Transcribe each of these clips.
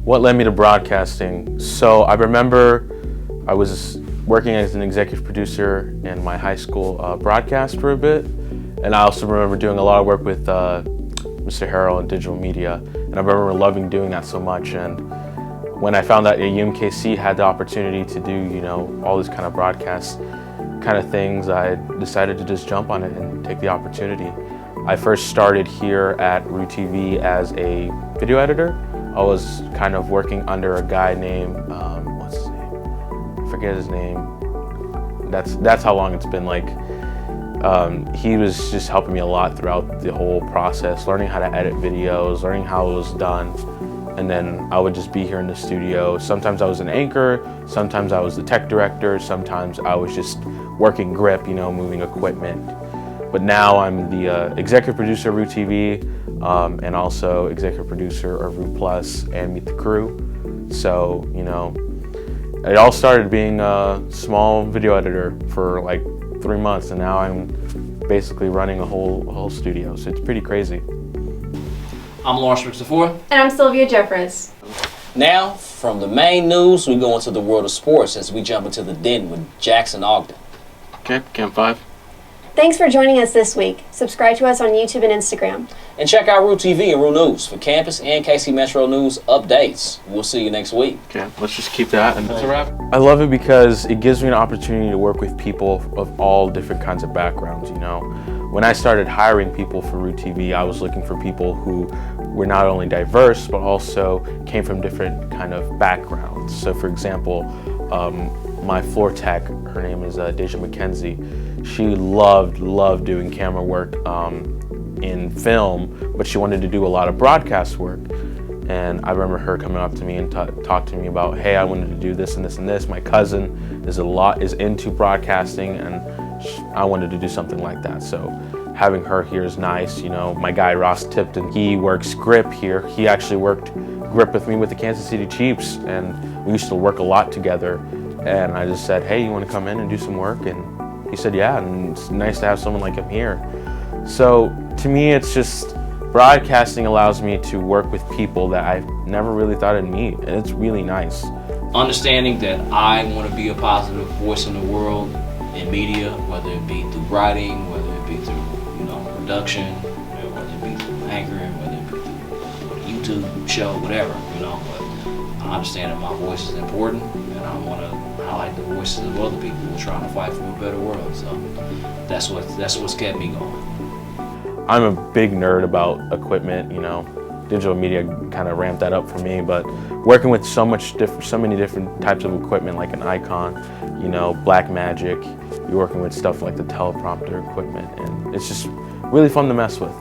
What led me to broadcasting? So I remember I was working as an executive producer in my high school broadcast for a bit. And I also remember doing a lot of work with Mr. Harrell in digital media. And I remember loving doing that so much. And when I found out UMKC had the opportunity to do, you know, all these kind of broadcast kind of things, I decided to just jump on it and take the opportunity. I first started here at Root TV as a video editor. I was kind of working under a guy named, what's his name? I forget his name. That's how long it's been. Like, he was just helping me a lot throughout the whole process, learning how to edit videos, learning how it was done. And then I would just be here in the studio. Sometimes I was an anchor, sometimes I was the tech director, sometimes I was just working grip, you know, moving equipment. But now I'm the executive producer of Root TV and also executive producer of Root Plus and Meet the Crew. So, you know, it all started being a small video editor for like 3 months, and now I'm basically running a whole studio. So it's pretty crazy. I'm Loesch and I'm Sylvia Jeffress. Now, from the main news, we go into the world of sports as we jump into the den with Jackson Ogden. Okay, Camp 5. Thanks for joining us this week. Subscribe to us on YouTube and Instagram. And check out Root TV and Root News for campus and KC Metro News updates. We'll see you next week. Okay, let's just keep that and that's a wrap. I love it because it gives me an opportunity to work with people of all different kinds of backgrounds, you know. When I started hiring people for Root TV, I was looking for people who were not only diverse, but also came from different kind of backgrounds. So for example, my floor tech, her name is Deja McKenzie. She loved doing camera work in film, but she wanted to do a lot of broadcast work. And I remember her coming up to me and talk to me about, hey, I wanted to do this and this and this. My cousin is into broadcasting, and I wanted to do something like that. So having her here is nice. You know, my guy Ross Tipton, he works grip here. He actually worked grip with me with the Kansas City Chiefs, and we used to work a lot together. And I just said, hey, you want to come in and do some work? And he said, yeah, and it's nice to have someone like him here. So to me, it's just, broadcasting allows me to work with people that I never really thought I'd meet, and it's really nice. Understanding that I want to be a positive voice in the world in media, whether it be through writing, whether it be through, you know, production, whether it be through anchoring, whether it be through a YouTube show, whatever, you know. But I understand that my voice is important, and I want to highlight the voices of other people who are trying to fight for a better world. So that's what's kept me going. I'm a big nerd about equipment, you know. Digital media kind of ramped that up for me, but working with so many different types of equipment, like an Icon, you know, Blackmagic, you're working with stuff like the teleprompter equipment, and it's just really fun to mess with.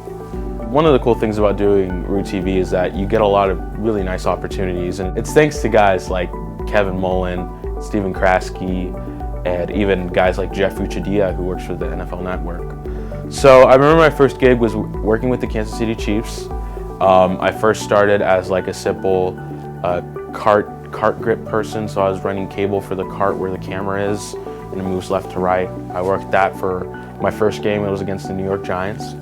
One of the cool things about doing Root TV is that you get a lot of really nice opportunities, and it's thanks to guys like Kevin Mullen, Stephen Kraske, and even guys like Jeff Uchidia, who works for the NFL Network. So I remember my first gig was working with the Kansas City Chiefs. I first started as like a simple cart grip person, so I was running cable for the cart where the camera is, and it moves left to right. I worked that for my first game. It was against the New York Giants.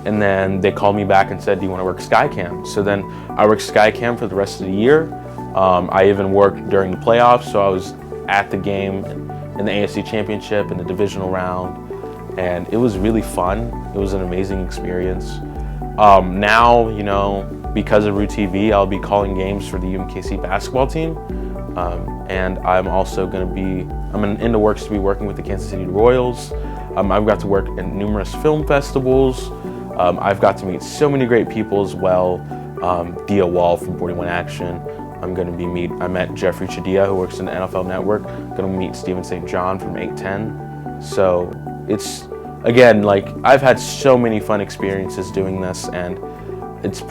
And then they called me back and said, do you want to work Skycam? So then I worked Skycam for the rest of the year. I even worked during the playoffs, so I was at the game in the AFC Championship in the divisional round, and it was really fun. It was an amazing experience. Now, you know, because of Root TV, I'll be calling games for the UMKC basketball team, and I'm also I'm in the works to be working with the Kansas City Royals. I've got to work in numerous film festivals. I've got to meet so many great people as well. Dia Wall from 41 Action. I met Jeffrey Chadia, who works in the NFL Network. I'm gonna meet Steven St. John from 810. So it's, again, like, I've had so many fun experiences doing this, and it's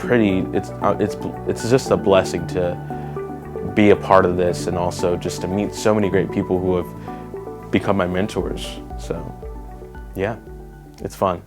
just a blessing to be a part of this, and also just to meet so many great people who have become my mentors. So yeah, it's fun.